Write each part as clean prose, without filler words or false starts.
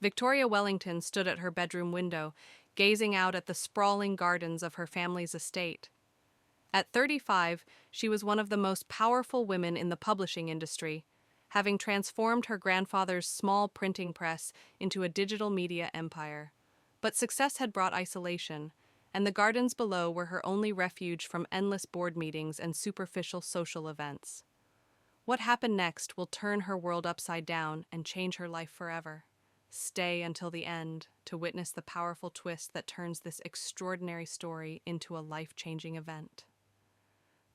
Victoria Wellington stood at her bedroom window, gazing out at the sprawling gardens of her family's estate. At 35, she was one of the most powerful women in the publishing industry, having transformed her grandfather's small printing press into a digital media empire. But success had brought isolation, and the gardens below were her only refuge from endless board meetings and superficial social events. What happened next will turn her world upside down and change her life forever. Stay until the end to witness the powerful twist that turns this extraordinary story into a life-changing event.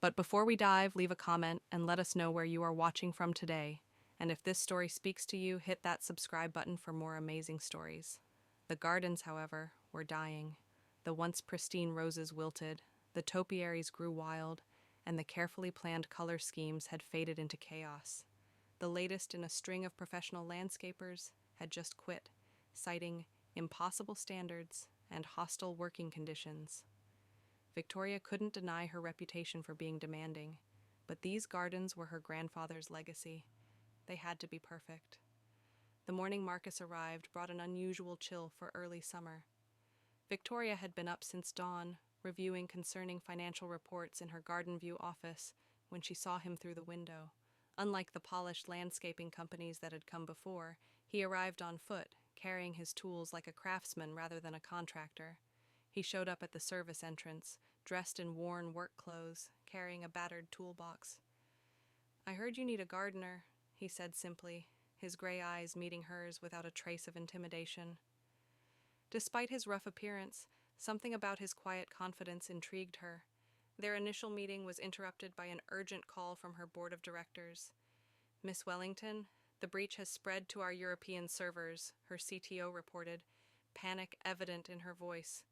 But before we dive, leave a comment and let us know where you are watching from today. And if this story speaks to you, hit that subscribe button for more amazing stories. The gardens, however, were dying. The once pristine roses wilted, the topiaries grew wild, and the carefully planned color schemes had faded into chaos. The latest in a string of professional landscapers had just quit, citing impossible standards and hostile working conditions. Victoria couldn't deny her reputation for being demanding, but these gardens were her grandfather's legacy. They had to be perfect. The morning Marcus arrived brought an unusual chill for early summer. Victoria had been up since dawn, reviewing concerning financial reports in her Garden View office when she saw him through the window. Unlike the polished landscaping companies that had come before, he arrived on foot, carrying his tools like a craftsman rather than a contractor. He showed up at the service entrance, dressed in worn work clothes, carrying a battered toolbox. "I heard you need a gardener," he said simply, his gray eyes meeting hers without a trace of intimidation. Despite his rough appearance, something about his quiet confidence intrigued her. Their initial meeting was interrupted by an urgent call from her board of directors. "Miss Wellington, the breach has spread to our European servers," her CTO reported, panic evident in her voice.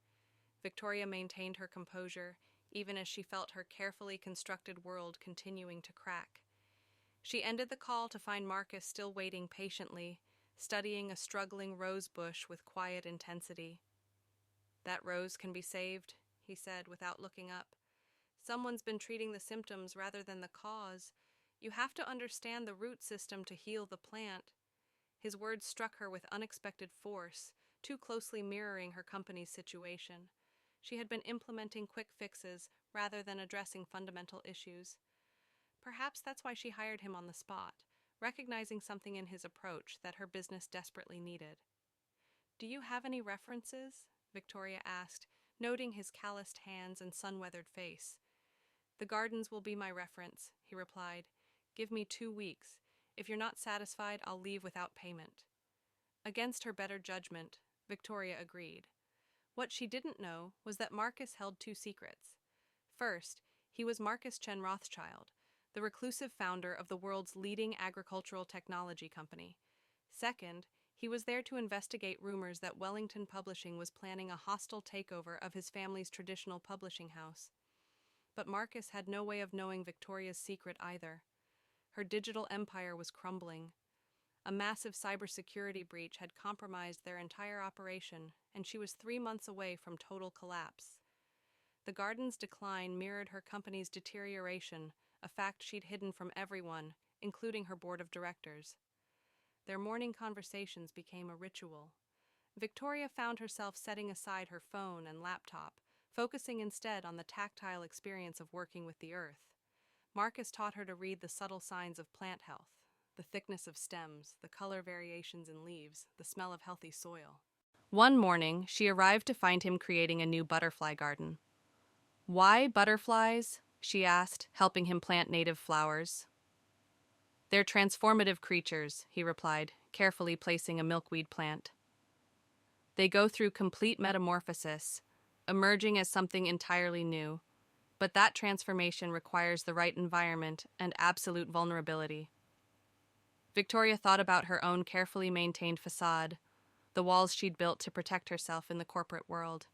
Victoria maintained her composure, even as she felt her carefully constructed world continuing to crack. She ended the call to find Marcus still waiting patiently, studying a struggling rose bush with quiet intensity. "That rose can be saved," he said without looking up. "Someone's been treating the symptoms rather than the cause. You have to understand the root system to heal the plant." His words struck her with unexpected force, too closely mirroring her company's situation. She had been implementing quick fixes rather than addressing fundamental issues. Perhaps that's why she hired him on the spot, recognizing something in his approach that her business desperately needed. "Do you have any references?" Victoria asked, noting his calloused hands and sun-weathered face. "The gardens will be my reference," he replied. "Give me 2 weeks. If you're not satisfied, I'll leave without payment." Against her better judgment, Victoria agreed. What she didn't know was that Marcus held 2 secrets. First, he was Marcus Chen Rothschild, the reclusive founder of the world's leading agricultural technology company. Second, he was there to investigate rumors that Wellington Publishing was planning a hostile takeover of his family's traditional publishing house. But Marcus had no way of knowing Victoria's secret either. Her digital empire was crumbling. A massive cybersecurity breach had compromised their entire operation, and she was 3 months away from total collapse. The garden's decline mirrored her company's deterioration, a fact she'd hidden from everyone, including her board of directors. Their morning conversations became a ritual. Victoria found herself setting aside her phone and laptop, focusing instead on the tactile experience of working with the earth. Marcus taught her to read the subtle signs of plant health, the thickness of stems, the color variations in leaves, the smell of healthy soil. One morning, she arrived to find him creating a new butterfly garden. "Why butterflies?" she asked, helping him plant native flowers. "They're transformative creatures," he replied, carefully placing a milkweed plant. "They go through complete metamorphosis, emerging as something entirely new. But that transformation requires the right environment and absolute vulnerability." Victoria thought about her own carefully maintained facade, the walls she'd built to protect herself in the corporate world.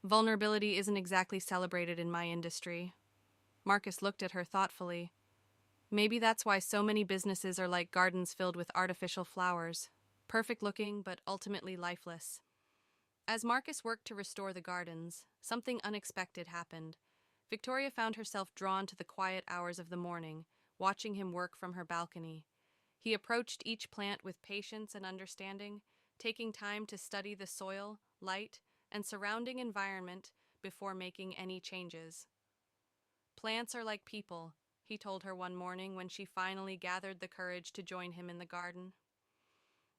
"Vulnerability isn't exactly celebrated in my industry." Marcus looked at her thoughtfully. "Maybe that's why so many businesses are like gardens filled with artificial flowers, perfect looking but ultimately lifeless." As Marcus worked to restore the gardens, something unexpected happened. Victoria found herself drawn to the quiet hours of the morning, watching him work from her balcony. He approached each plant with patience and understanding, taking time to study the soil, light, and surrounding environment before making any changes. "Plants are like people," he told her one morning when she finally gathered the courage to join him in the garden.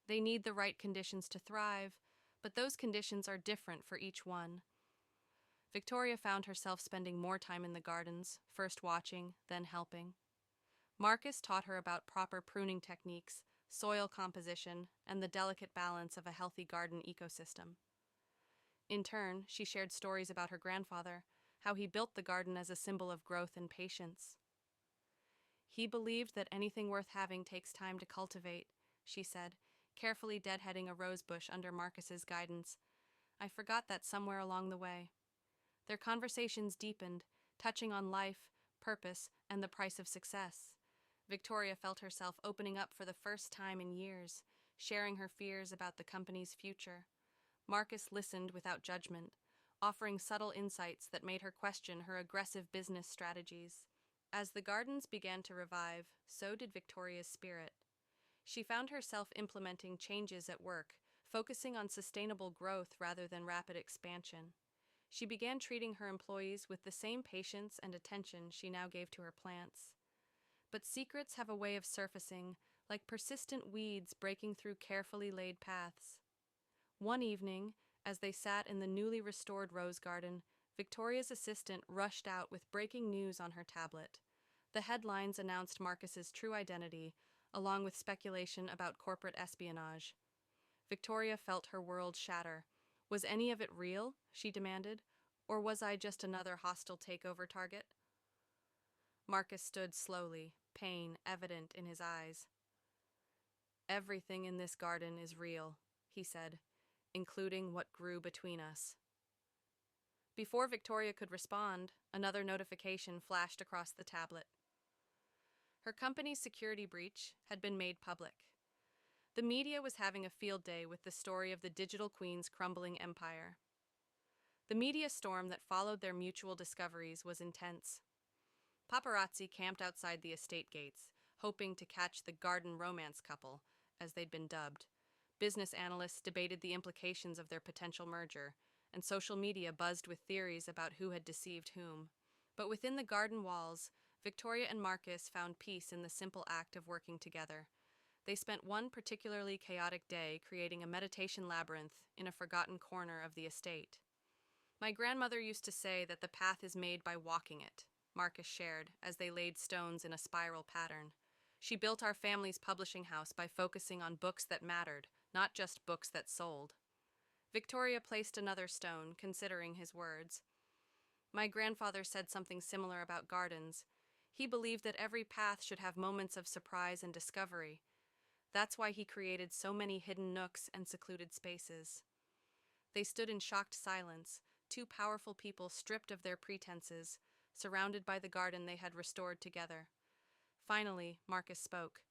"They need the right conditions to thrive, but those conditions are different for each one." Victoria found herself spending more time in the gardens, first watching, then helping. Marcus taught her about proper pruning techniques, soil composition, and the delicate balance of a healthy garden ecosystem. In turn, she shared stories about her grandfather, how he built the garden as a symbol of growth and patience. "He believed that anything worth having takes time to cultivate," she said, carefully deadheading a rose bush under Marcus's guidance. "I forgot that somewhere along the way." Their conversations deepened, touching on life, purpose, and the price of success. Victoria felt herself opening up for the first time in years, sharing her fears about the company's future. Marcus listened without judgment, offering subtle insights that made her question her aggressive business strategies. As the gardens began to revive, so did Victoria's spirit. She found herself implementing changes at work, focusing on sustainable growth rather than rapid expansion. She began treating her employees with the same patience and attention she now gave to her plants. But secrets have a way of surfacing, like persistent weeds breaking through carefully laid paths. One evening, as they sat in the newly restored rose garden, Victoria's assistant rushed out with breaking news on her tablet. The headlines announced Marcus's true identity, along with speculation about corporate espionage. Victoria felt her world shatter. "Was any of it real?" she demanded. "Or was I just another hostile takeover target?" Marcus stood slowly, pain evident in his eyes. "Everything in this garden is real," he said, "including what grew between us." Before Victoria could respond, another notification flashed across the tablet. Her company's security breach had been made public. The media was having a field day with the story of the digital queen's crumbling empire. The media storm that followed their mutual discoveries was intense. Paparazzi camped outside the estate gates, hoping to catch the garden romance couple, as they'd been dubbed. Business analysts debated the implications of their potential merger, and social media buzzed with theories about who had deceived whom. But within the garden walls, Victoria and Marcus found peace in the simple act of working together. They spent one particularly chaotic day creating a meditation labyrinth in a forgotten corner of the estate. "My grandmother used to say that the path is made by walking it," Marcus shared as they laid stones in a spiral pattern. "She built our family's publishing house by focusing on books that mattered, not just books that sold." Victoria placed another stone, considering his words. "My grandfather said something similar about gardens. He believed that every path should have moments of surprise and discovery. That's why he created so many hidden nooks and secluded spaces." They stood in shocked silence, two powerful people stripped of their pretenses, surrounded by the garden they had restored together. Finally, Marcus spoke.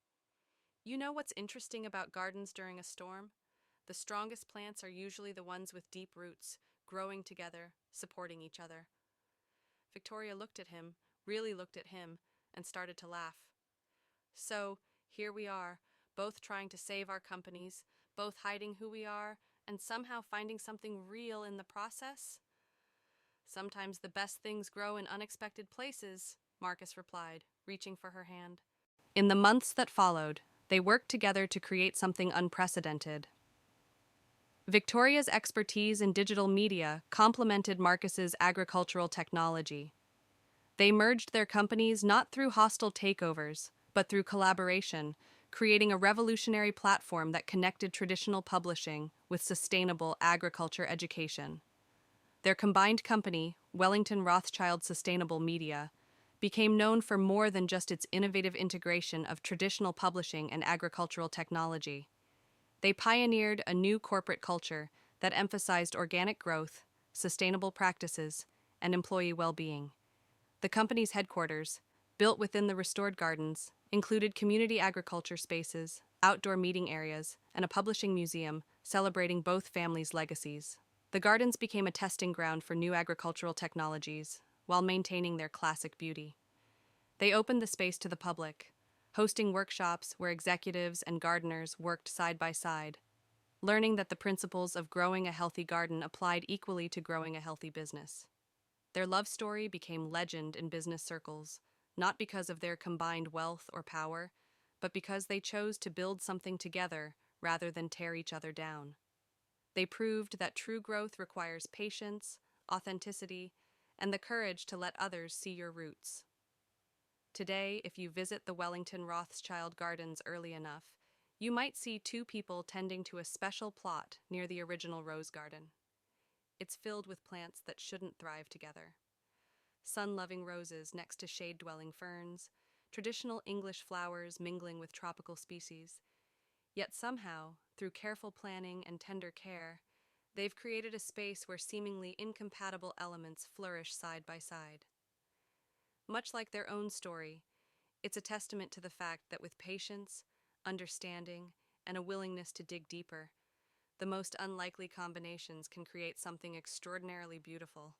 "You know what's interesting about gardens during a storm? The strongest plants are usually the ones with deep roots, growing together, supporting each other." Victoria looked at him, really looked at him, and started to laugh. "So, here we are, both trying to save our companies, both hiding who we are, and somehow finding something real in the process?" "Sometimes the best things grow in unexpected places," Marcus replied, reaching for her hand. In the months that followed, they worked together to create something unprecedented. Victoria's expertise in digital media complemented Marcus's agricultural technology. They merged their companies not through hostile takeovers, but through collaboration, creating a revolutionary platform that connected traditional publishing with sustainable agriculture education. Their combined company, Wellington Rothschild Sustainable Media, became known for more than just its innovative integration of traditional publishing and agricultural technology. They pioneered a new corporate culture that emphasized organic growth, sustainable practices, and employee well-being. The company's headquarters, built within the restored gardens, included community agriculture spaces, outdoor meeting areas, and a publishing museum celebrating both families' legacies. The gardens became a testing ground for new agricultural technologies, while maintaining their classic beauty. They opened the space to the public, hosting workshops where executives and gardeners worked side by side, learning that the principles of growing a healthy garden applied equally to growing a healthy business. Their love story became legend in business circles, not because of their combined wealth or power, but because they chose to build something together rather than tear each other down. They proved that true growth requires patience, authenticity, and the courage to let others see your roots. Today, if you visit the Wellington Rothschild Gardens early enough, you might see two people tending to a special plot near the original rose garden. It's filled with plants that shouldn't thrive together. Sun-loving roses next to shade-dwelling ferns, traditional English flowers mingling with tropical species. Yet somehow, through careful planning and tender care, they've created a space where seemingly incompatible elements flourish side by side. Much like their own story, it's a testament to the fact that with patience, understanding, and a willingness to dig deeper, the most unlikely combinations can create something extraordinarily beautiful.